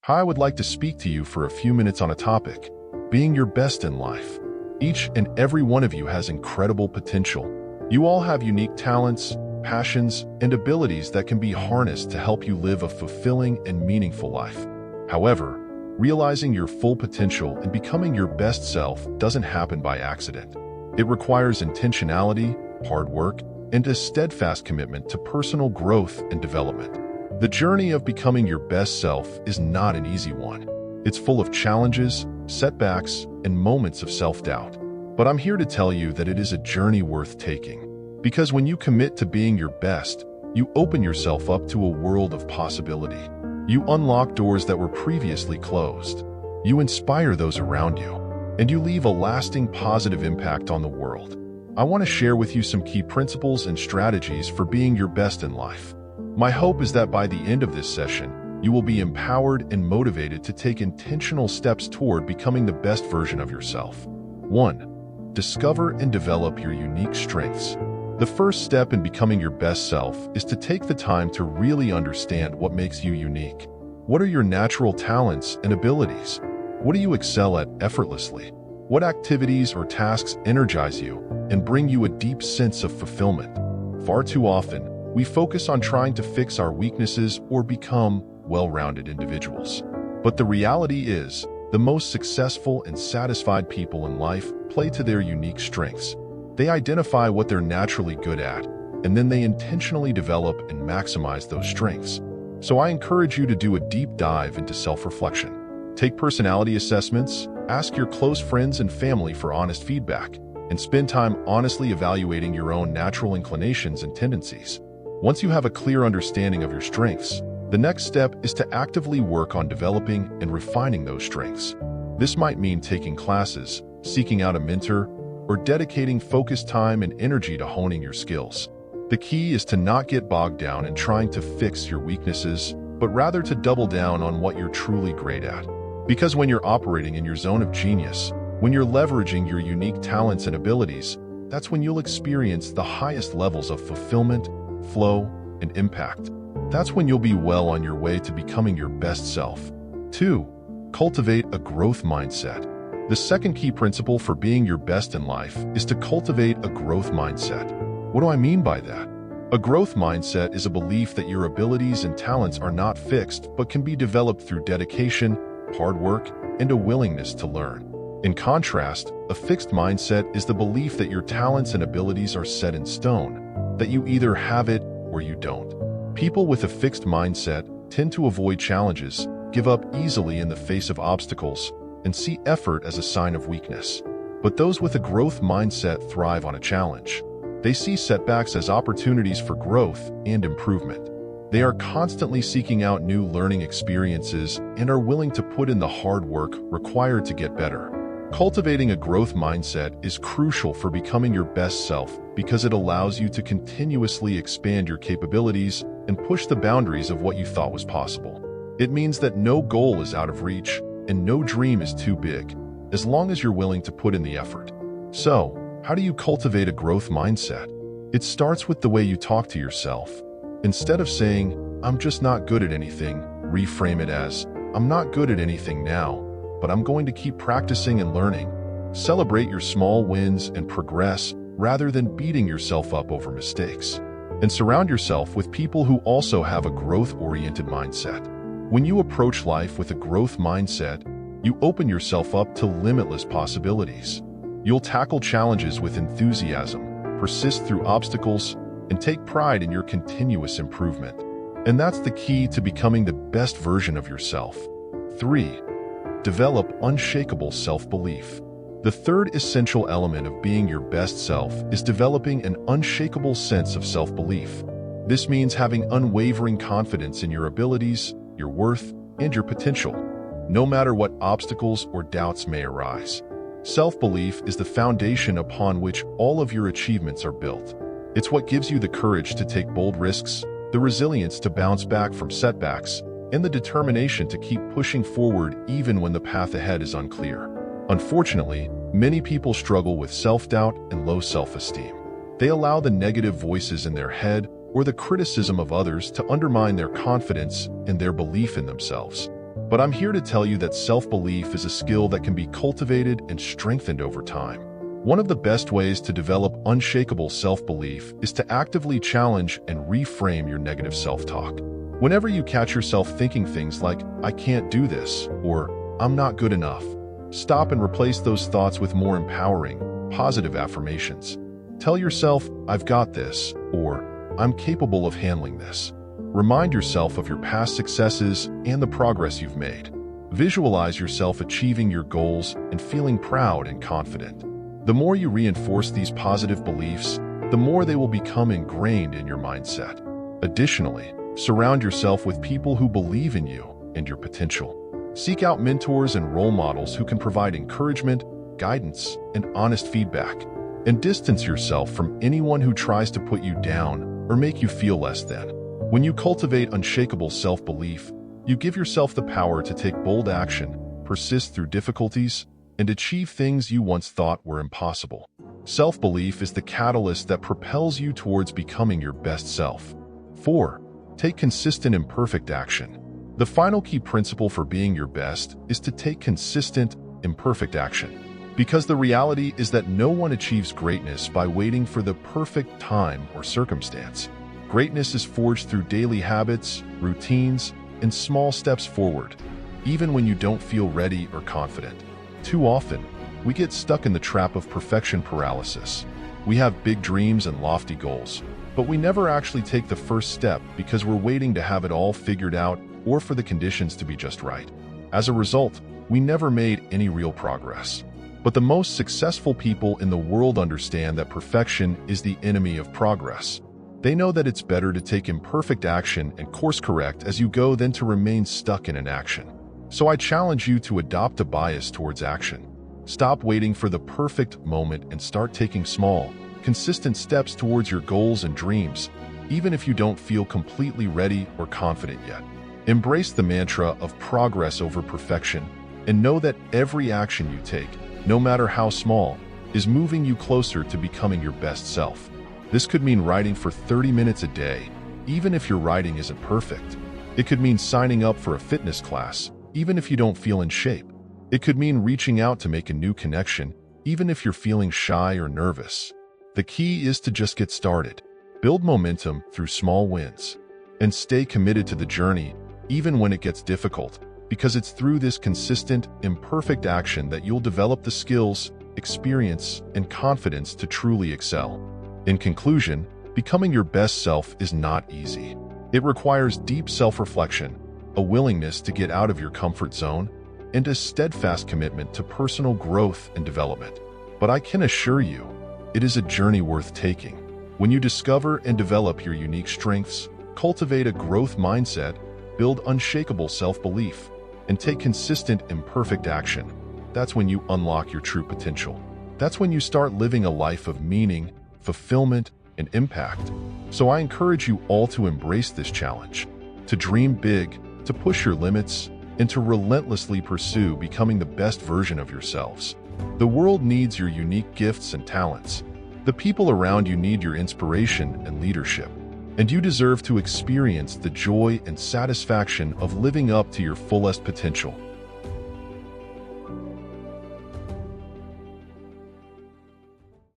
Hi, I would like to speak to you for a few minutes on a topic: being your best in life. Each and every one of you has incredible potential. You all have unique talents, passions, and abilities that can be harnessed to help you live a fulfilling and meaningful life. However, realizing your full potential and becoming your best self doesn't happen by accident. It requires intentionality, hard work, and a steadfast commitment to personal growth and development. The journey of becoming your best self is not an easy one. It's full of challenges, setbacks, and moments of self-doubt. But I'm here to tell you that it is a journey worth taking. Because when you commit to being your best, you open yourself up to a world of possibility. You unlock doors that were previously closed. You inspire those around you, and you leave a lasting positive impact on the world. I want to share with you some key principles and strategies for being your best in life. My hope is that by the end of this session, you will be empowered and motivated to take intentional steps toward becoming the best version of yourself. 1. Discover and develop your unique strengths. The first step in becoming your best self is to take the time to really understand what makes you unique. What are your natural talents and abilities? What do you excel at effortlessly? What activities or tasks energize you and bring you a deep sense of fulfillment? Far too often, we focus on trying to fix our weaknesses or become well-rounded individuals. But the reality is, the most successful and satisfied people in life play to their unique strengths. They identify what they're naturally good at, and then they intentionally develop and maximize those strengths. So I encourage you to do a deep dive into self-reflection. Take personality assessments, ask your close friends and family for honest feedback, and spend time honestly evaluating your own natural inclinations and tendencies. Once you have a clear understanding of your strengths, the next step is to actively work on developing and refining those strengths. This might mean taking classes, seeking out a mentor, or dedicating focused time and energy to honing your skills. The key is to not get bogged down in trying to fix your weaknesses, but rather to double down on what you're truly great at. Because when you're operating in your zone of genius, when you're leveraging your unique talents and abilities, that's when you'll experience the highest levels of fulfillment, flow, and impact. That's when you'll be well on your way to becoming your best self. 2. Cultivate a growth mindset. The second key principle for being your best in life is to cultivate a growth mindset. What do I mean by that? A growth mindset is a belief that your abilities and talents are not fixed but can be developed through dedication, hard work, and a willingness to learn. In contrast, a fixed mindset is the belief that your talents and abilities are set in stone, that you either have it or you don't. People with a fixed mindset tend to avoid challenges, give up easily in the face of obstacles, and see effort as a sign of weakness. But those with a growth mindset thrive on a challenge. They see setbacks as opportunities for growth and improvement. They are constantly seeking out new learning experiences and are willing to put in the hard work required to get better. Cultivating a growth mindset is crucial for becoming your best self because it allows you to continuously expand your capabilities and push the boundaries of what you thought was possible. It means that no goal is out of reach and no dream is too big, as long as you're willing to put in the effort. So, how do you cultivate a growth mindset? It starts with the way you talk to yourself. Instead of saying, "I'm just not good at anything," reframe it as, "I'm not good at anything now, but I'm going to keep practicing and learning." Celebrate your small wins and progress rather than beating yourself up over mistakes. And surround yourself with people who also have a growth-oriented mindset. When you approach life with a growth mindset, you open yourself up to limitless possibilities. You'll tackle challenges with enthusiasm, persist through obstacles, and take pride in your continuous improvement. And that's the key to becoming the best version of yourself. 3. Develop unshakable self-belief. The third essential element of being your best self is developing an unshakable sense of self-belief. This means having unwavering confidence in your abilities, your worth, and your potential, no matter what obstacles or doubts may arise. Self-belief is the foundation upon which all of your achievements are built. It's what gives you the courage to take bold risks, the resilience to bounce back from setbacks, and the determination to keep pushing forward even when the path ahead is unclear. Unfortunately, many people struggle with self-doubt and low self-esteem. They allow the negative voices in their head or the criticism of others to undermine their confidence and their belief in themselves. But I'm here to tell you that self-belief is a skill that can be cultivated and strengthened over time. One of the best ways to develop unshakable self-belief is to actively challenge and reframe your negative self-talk. Whenever you catch yourself thinking things like, "I can't do this," or "I'm not good enough," stop and replace those thoughts with more empowering, positive affirmations. Tell yourself, "I've got this," or "I'm capable of handling this." Remind yourself of your past successes and the progress you've made. Visualize yourself achieving your goals and feeling proud and confident. The more you reinforce these positive beliefs, the more they will become ingrained in your mindset. Additionally, surround yourself with people who believe in you and your potential. Seek out mentors and role models who can provide encouragement, guidance, and honest feedback. And distance yourself from anyone who tries to put you down or make you feel less than. When you cultivate unshakable self-belief, you give yourself the power to take bold action, persist through difficulties, and achieve things you once thought were impossible. Self-belief is the catalyst that propels you towards becoming your best self. 4. Take consistent imperfect action. The final key principle for being your best is to take consistent, imperfect action. Because the reality is that no one achieves greatness by waiting for the perfect time or circumstance. Greatness is forged through daily habits, routines, and small steps forward, even when you don't feel ready or confident. Too often, we get stuck in the trap of perfection paralysis. We have big dreams and lofty goals, but we never actually take the first step because we're waiting to have it all figured out or for the conditions to be just right. As a result, we never made any real progress. But the most successful people in the world understand that perfection is the enemy of progress. They know that it's better to take imperfect action and course correct as you go than to remain stuck in inaction. So I challenge you to adopt a bias towards action. Stop waiting for the perfect moment and start taking small, consistent steps towards your goals and dreams, even if you don't feel completely ready or confident yet. Embrace the mantra of progress over perfection and know that every action you take, no matter how small, is moving you closer to becoming your best self. This could mean writing for 30 minutes a day, even if your writing isn't perfect. It could mean signing up for a fitness class, even if you don't feel in shape. It could mean reaching out to make a new connection, even if you're feeling shy or nervous. The key is to just get started. Build momentum through small wins. And stay committed to the journey, even when it gets difficult, because it's through this consistent, imperfect action that you'll develop the skills, experience, and confidence to truly excel. In conclusion, becoming your best self is not easy. It requires deep self-reflection, a willingness to get out of your comfort zone, and a steadfast commitment to personal growth and development. But I can assure you, it is a journey worth taking. When you discover and develop your unique strengths, cultivate a growth mindset, build unshakable self-belief, and take consistent, imperfect action, that's when you unlock your true potential. That's when you start living a life of meaning, fulfillment, and impact. So I encourage you all to embrace this challenge, to dream big, to push your limits, and to relentlessly pursue becoming the best version of yourselves. The world needs your unique gifts and talents. The people around you need your inspiration and leadership. And you deserve to experience the joy and satisfaction of living up to your fullest potential.